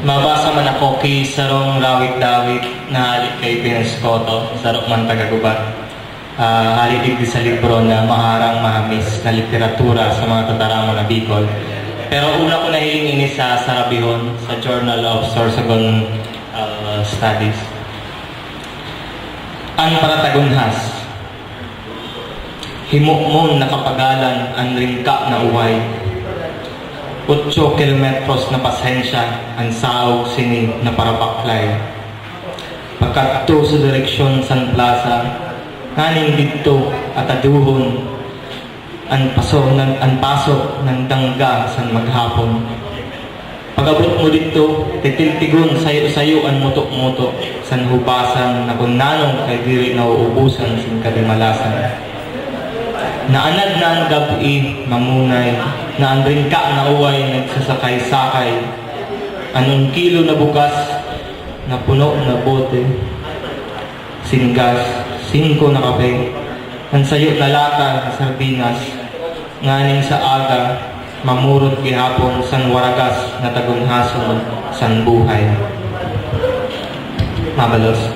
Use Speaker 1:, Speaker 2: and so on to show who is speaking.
Speaker 1: Mabasa man ako kay sarong rawit-dawit na halik kay Pineskoto, sarong man tagagubat. Halitig di sa libro na maharang mahamis na literatura sa mga tataramon na Bicol. Pero una ko nahiling ini sa Sarabihon, sa Journal of Sorsogon Studies. Ang paratagunhas, himukmon nakapagalan ang ringka na uway. 8 kilometros na pasensya ang saog sini na parapaklay. Pagkadto sa direksyon San Plaza, nganing dito at aduhon ang pasok ng dangga san maghapon. Pagabot mo dito, titiltigon sayo-sayo ang mutok-mutok san hubasan na kung nanong kay diri na uubusan sin kalimalasan. Naanad na ang gabi, mamunay, na ang ringka na uway nagsasakay-sakay. Anong kilo na bukas, na puno na bote, singgas, 5 na kape, ang sayo na lata, sardinas, nganing sa aga, mamurot gihapon san waragas na tagunhason san buhay. Mabalos.